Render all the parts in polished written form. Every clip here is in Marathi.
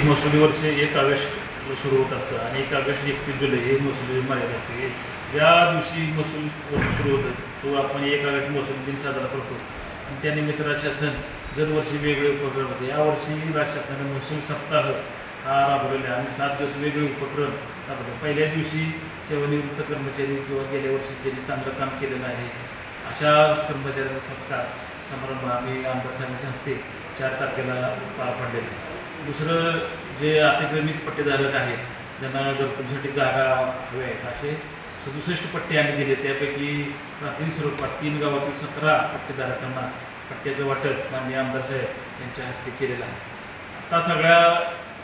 महसुली वर्ष 1 ऑगस्ट सुरू होत असतं आणि 1 ऑगस्ट 31 जुलै हे महसुली मर्यादा असते. ज्या दिवशी महसूल वर्ष सुरू होतं तो आपण 1 ऑगस्ट महसूल दिन साजरा करतो आणि त्यानिमित्त राज्य शासन दरवर्षी वेगळे उपक्रम होते. यावर्षी राज्य शासनाने महसूल सप्ताह हा राबवलेला आहे आणि 7 दिवस वेगळे उपक्रम राबवले. पहिल्या दिवशी सेवानिवृत्त कर्मचारी किंवा गेल्या वर्षी ज्यांनी चांगलं काम केलेलं आहे अशा कर्मचाऱ्यांचा सत्कार समारंभ आम्ही आमदार साहेबांच्या हस्ते 4 तारखेला पार पाडलेला आहे. दुसरं जे अतिक्रमित पट्टेधारक आहेत ज्यांना घरकुलसाठी जागा हव्या आहेत असे 67 पट्टे आम्ही दिले. त्यापैकी प्राथमिक स्वरूपात 3 गावातील 17 पट्टेधारकांना पट्ट्याचं वाटप माननीय आमदार साहेब यांच्या हस्ते केलेलं आहे. आता सगळ्या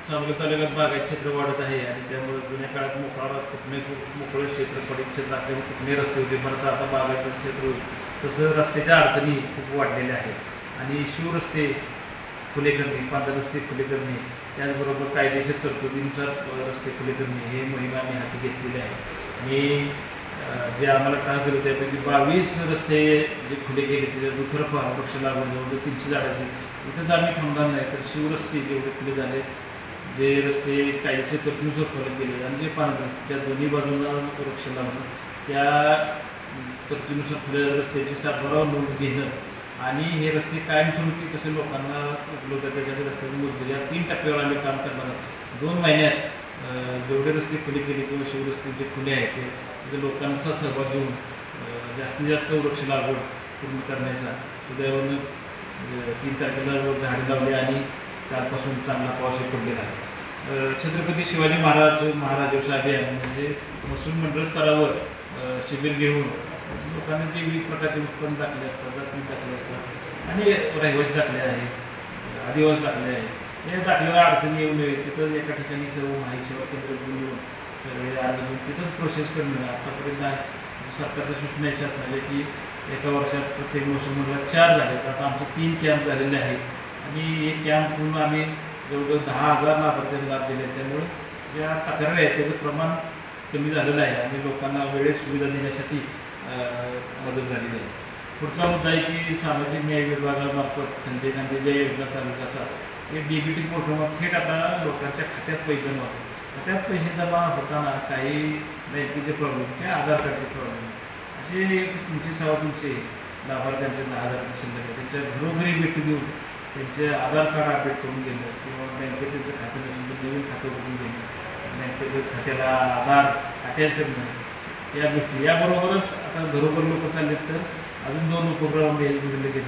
सांगली तालुक्यात बागायत क्षेत्र वाढत आहे आणि त्यामुळे जुन्या काळात मोकळं क्षेत्र पडीत क्षेत्र असल्यामुळे कुठले रस्ते होते परत आता बागायचं क्षेत्र होईल तसं रस्त्याच्या अडचणी खूप वाढलेल्या आहेत आणि शिवरस्ते खुले करणे, पांढरे रस्ते खुले करणे, त्याचबरोबर कायदेशीर तरतुदीनुसार रस्ते खुले करणे हे मोहीम आम्ही हाती घेतलेली आहे. आणि जे आम्हाला त्रास दिले त्यापैकी 22 रस्ते जे खुले गेले त्याच्या दुतर्फा वृक्ष लागवड जवळ 300 झाडाची इथंच आम्ही थांबणार नाही तर शिवरस्ते जेवढे खुले झाले जे रस्ते कायदेशीर तरतुदीनुसार खुले गेले आणि जे पांढरे रस्ते त्या दोन्ही बाजूंना वृक्ष लावणं त्या तरतुदीनुसार खुले रस्त्याची सातबारा नोंद घेणं आणि हे रस्ते कायमस्वरूपी कसे लोकांना उपलब्ध त्याच्यासाठी रस्त्याची मंजुरी या 3 टप्प्यावर आम्ही काम करणार. 2 महिन्यात जेवढे रस्ते खुले केले किंवा शिवरस्ते जे खुले आहेत ते लोकांचा सहभाग घेऊन जास्तीत जास्त वृक्ष लागवड पूर्ण करण्याचा सुदैवानं 3 तारखेला झाडे लावली आणि कालपासून चांगला पाऊस पडलेला आहे. छत्रपती शिवाजी महाराज व्यवसाय अभियान म्हणजे महसूल मंडळ स्तरावर शिबिर घेऊन लोकांना जे विविध प्रकारचे उत्पन्न दाखले असतात जाती दाखले असतात आणि रहिवासी दाखले आहेत, आदिवासी दाखले आहेत या दाखल्याला अडचणी येऊ नये तिथं एका ठिकाणी सर्व माहिती सेवा केंद्र घेऊन सगळे अर्ज घेऊन तिथंच प्रोसेस करणं. आतापर्यंत सरकारच्या सूचना अशा असणाऱ्या की एका वर्षात प्रत्येक महसूल मंडळात 4 झाले. आता आमचे 3 कॅम्प झालेले आहेत आणि हे कॅम्प करून आम्ही जवळजवळ 10,000 लाभार्थ्यांना लाभ दिले. त्यामुळे ज्या तक्रारी आहेत त्याचं प्रमाण कमी झालेलं आहे आणि लोकांना वेळेत सुविधा देण्यासाठी मदत झालेली आहे. पुढचा मुद्दा आहे की सामाजिक न्याय विभागामार्फत संजय गांधी ज्या योजना चालू जातात हे DBT पोर्टलवर थेट आता लोकांच्या खात्यात पैसे जमा होतात. खात्यात पैसे जमा होताना काही बँकेचे प्रॉब्लेम किंवा आधार कार्डचे प्रॉब्लेम असे 300-350 लाभार्थ्यांचे 10,000 शिल्लक आहे त्यांच्या घरोघरी भेटी देऊन त्यांचे आधार कार्ड अपडेट करून घेणं किंवा बँकेत त्यांचं खातं नसेल तर नवीन खातं उघडून घेणं, बँकेच्या खात्याला आधार अटॅच करणं या गोष्टी. याबरोबरच आता घरोघर लोक चाललेत तर अजून 2 उपक्रम घेतले की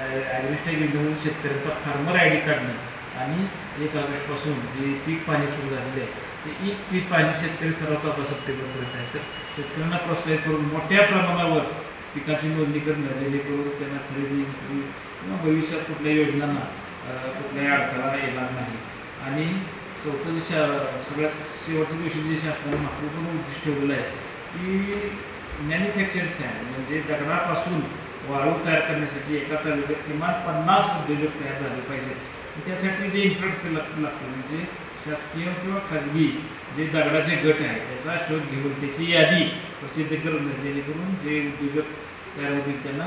ॲग्रिस्टेक योजनेमधून शेतकऱ्यांचा फार्मर ID काढणं आणि 1 ऑगस्टपासून जे पीक पाणी सुरू झालेलं आहे ते पीक पाणी शेतकरी सर्व 14 सप्टेंबरपर्यंत आहे. तर शेतकऱ्यांना प्रोत्साहित करून मोठ्या प्रमाणावर पिकाची नोंदणी करणं जेणेकरून त्यांना खरेदी किंवा भविष्यात कुठल्याही योजनांना कुठल्याही अडथळा येणार नाही. आणि चौथं जे सगळ्यात शेवटच्या दिवशी जे शासनाने महत्त्वपूर्ण उद्दिष्ट ठेवलेलं आहे की मॅन्युफॅक्चर्ड सँड म्हणजे दगडापासून वाळू तयार करण्यासाठी एका तालुक्यात किमान 50 उद्योजक तयार झाले पाहिजेत. त्यासाठी जे इन्फ्रास्ट्रक्चर लागतं म्हणजे शासकीय किंवा खाजगी जे दगडाचे गट आहेत त्याचा शोध घेऊन त्याची यादी प्रसिद्ध करणं जेणेकरून जे उद्योजक तयार होतील त्यांना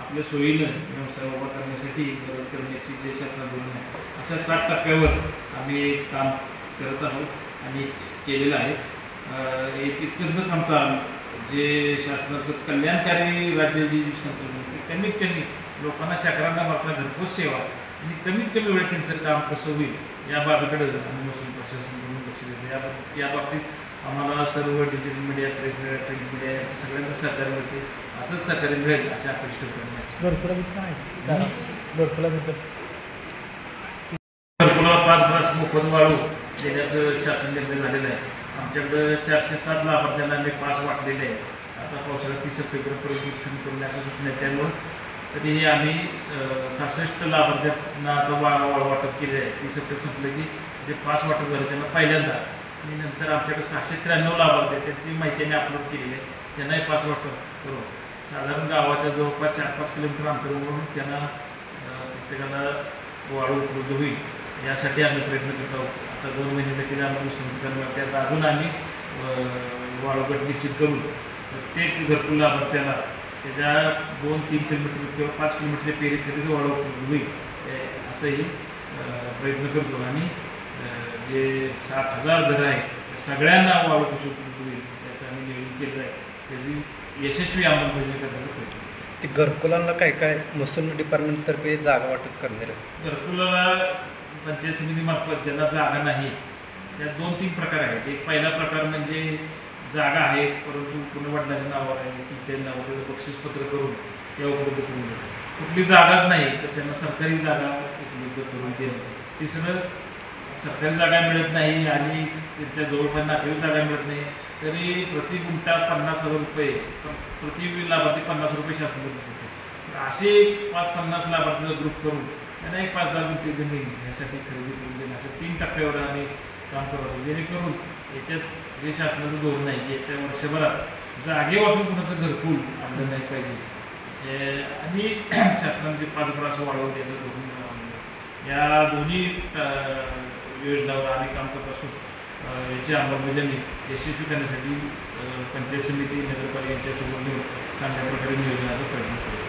आपल्या सोयीनं व्यवसाय उभा करण्यासाठी मदत करण्याची जे शासन धोरण आहे अशा 7 टप्प्यावर आम्ही काम करत आहोत आणि केलेलं आहे. इतकंच न थांबता जे शासनाचं कल्याणकारी राज्य जी संकल्पना कमीत कमी लोकांना चक्रांना मात्र घरपोच सेवा आणि कमीत कमी वेळेत त्यांचं काम कसं होईल या बाबीकडे आम्ही महसूल प्रशासनाकडून लक्ष देतो. या बाबतीत आम्हाला सर्व digital media, press media, print media यांचं सगळ्यांचं सहकार्य मिळते असंच सहकार्य मिळेल अशा अपेक्षा करण्याची. घरकुलाला 5 ब्रास मोफत वाळू देण्याचं शासन निर्णय झालेलं आहे. आमच्याकडं 407 लाभार्थ्यांना आम्ही पास वाटलेले आहे. आता पावसाळ्यात 30 सप्टेंबरपर्यंत कमी करण्याचं सूचना त्यामुळं तरीही आम्ही 66 लाभार्थ्यांना आता वाळू वाटप केले आहे. 30 सप्टेंबर संपलं की जे पास वाटप झाले त्यांना पहिल्यांदा आणि नंतर आमच्याकडे 693 लाभार्थी आहेत त्याची माहिती आम्ही अपलोड केलेली आहे त्यांनाही पास वाटप करू. साधारण गावाच्या जवळपास 4-5 किलोमीटर अंतरावरून त्यांना प्रत्येकाला वाळू उपलब्ध होईल यासाठी आम्ही प्रयत्न करत आहोत. आता 2 महिने देखील आम्ही संस्थांवर त्यात अजून आम्ही वाळू गट निश्चित करून प्रत्येक घरकुल लाभार्थ्याला त्याच्या 2-3 किलोमीटर किंवा 5 किलोमीटरच्या पेरीत वाळू उपलब्ध होईल असंही प्रयत्न करतो. आणि जे 7,000 घरं आहेत त्या सगळ्यांना वाळू कुशल होईल याचं आम्ही नियोजन केलं आहे. त्याची यशस्वी अंमलबजावणी करण्याचा प्रयत्न. ते घरकुलांना काय काय महसूल डिपार्टमेंटतर्फे जागा वाटप करणार आहे? घरकुलाला पंचायत समितीमार्फत ज्यांना जागा नाही त्यात 2-3 प्रकार आहेत. एक पहिला प्रकार म्हणजे जागा आहे परंतु कुणी वडिलांच्या नावावर आहे की त्यांच्या नावावर त्याचं बक्षीसपत्र करून त्या उपलब्ध करून देणं. कुठली जागाच नाही तर त्यांना सरकारी जागा उपलब्ध करून देणं. तिसरं सरकारी जागा मिळत नाही आणि त्यांच्या जवळपास नातेवाईक जागा मिळत नाही तरी प्रति गुंठा 50,000 रुपये प्रति लाभार्थी 50 रुपये शासनाला देते. असे 5-50 लाभार्थीचा ग्रुप करून त्यांना एक 5-10 गुंठे जमीन यासाठी खरेदी करून देणं असं 3 टप्प्यावर आम्ही काम करतो. जेणेकरून याच्यात जे शासनाचं धोरण आहे की येत्या वर्षभरात जागे वाचून कुणाचं घरकुल आणलं नाही पाहिजे आणि शासनाने जे 5 घर असं वाढवून द्यायचं धोरण आणलं. या दोन्ही योजनावर आम्ही काम करत असून याची अंमलबजावणी यशस्वी करण्यासाठी पंचायत समिती नगरपालिका यांच्यासोबत मिळून चांगल्या प्रकारे नियोजनाचा प्रयत्न करतो.